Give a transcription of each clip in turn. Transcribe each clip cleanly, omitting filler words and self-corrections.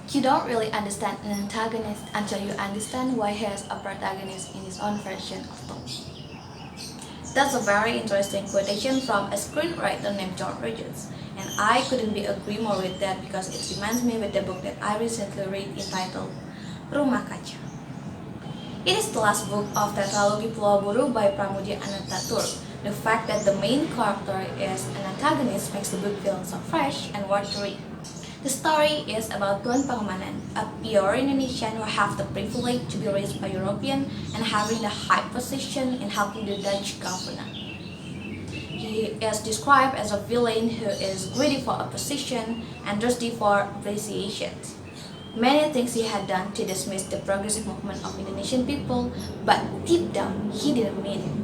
You don't really understand an antagonist until you understand why he has a protagonist in his own version of Tom. That's a very interesting quotation from a screenwriter named John Rogers, and I couldn't be agree more with that because it reminds me with the book that I recently read entitled Rumah Kaca. It is the last book of tetralogy Pulau Buru by Pramudia Anantatur. The fact that the main character is an antagonist makes the book feel so fresh and worth to read. The story is about Tuan Pangemanan, a pure Indonesian who have the privilege to be raised by European and having the high position in helping the Dutch governor. He is described as a villain who is greedy for a position and thirsty for appreciation. Many things he had done to dismiss the progressive movement of Indonesian people, but deep down he didn't mean it.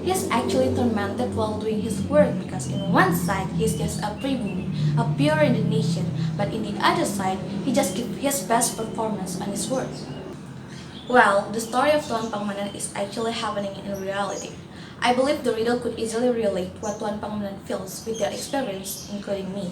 He is actually tormented while doing his work because in one side he's just a pribumi, a pure Indonesian, but in the other side he just gives his best performance on his work. Well, the story of Tuan Pangemanan is actually happening in reality. I believe the reader could easily relate what Tuan Pangemanan feels with their experience, including me.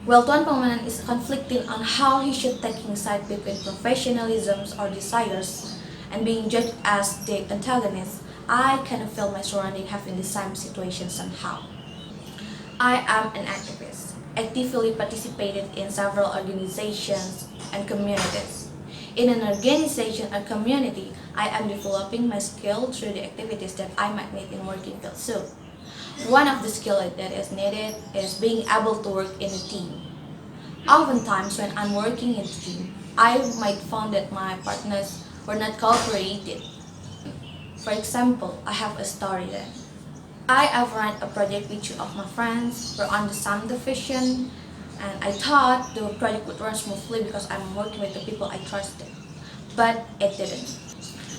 While Tuan Pangemanan is conflicting on how he should take his side between professionalism or desires and being judged as the antagonist, I kind of feel my surrounding having the same situation somehow. I am an activist, actively participated in several organizations and communities. In an organization or community, I am developing my skill through the activities that I might need in working field soon. One of the skills that is needed is being able to work in a team. Oftentimes when I'm working in a team, I might find that my partners were not cooperating. For example, I have a story that I have run a project with two of my friends. We're on the same division, and I thought the project would run smoothly because I'm working with the people I trusted, but it didn't.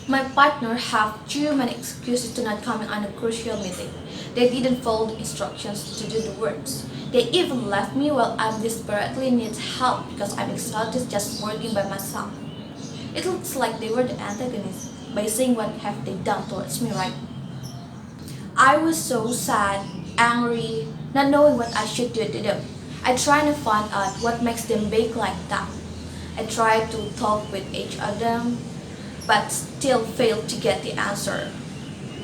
My partner have too many excuses to not coming on a crucial meeting. They didn't follow the instructions to do the works. They even left me while I desperately need help because I'm exhausted just working by myself. It looks like they were the antagonists by saying what have they done towards me, right? I was so sad, angry, not knowing what I should do to them. I tried to find out what makes them bake like that. I tried to talk with each of them, but still failed to get the answer.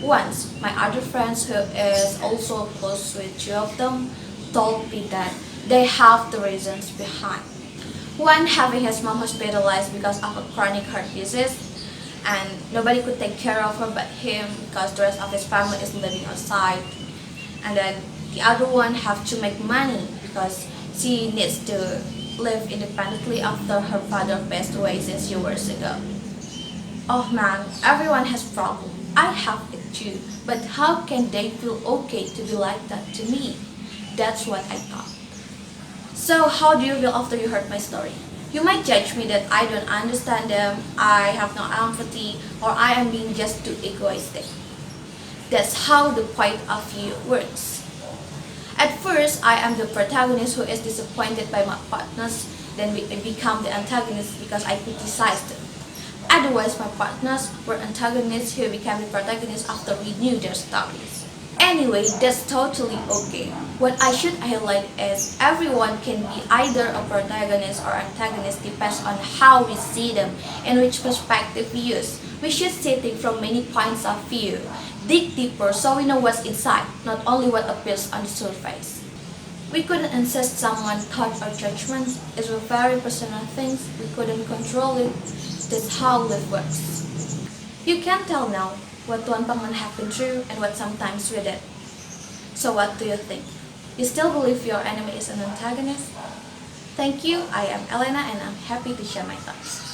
Once, my other friends who is also close with two of them told me that they have the reasons behind. One having his mom hospitalized because of a chronic heart disease, and nobody could take care of her but him because the rest of his family is living outside. And then the other one have to make money because she needs to live independently after her father passed away since years ago. Oh man, everyone has problems. I have it too. But how can they feel okay to be like that to me? That's what I thought. So how do you feel after you heard my story? You might judge me that I don't understand them, I have no empathy, or I am being just too egoistic. That's how the point of view works. At first, I am the protagonist who is disappointed by my partners, then I become the antagonist because I criticized them. Otherwise, my partners were antagonists who became the protagonists after we knew their stories. Anyway, that's totally okay. What I should highlight is everyone can be either a protagonist or antagonist depends on how we see them and which perspective we use. We should see things from many points of view. Dig deeper so we know what's inside, not only what appears on the surface. We couldn't insist someone's thought or judgments. It's a very personal things. We couldn't control it. That's how life works. You can tell now what Tuan Pangman have been through and what sometimes we did. So what do you think? You still believe your enemy is an antagonist? Thank you, I am Ellena and I'm happy to share my thoughts.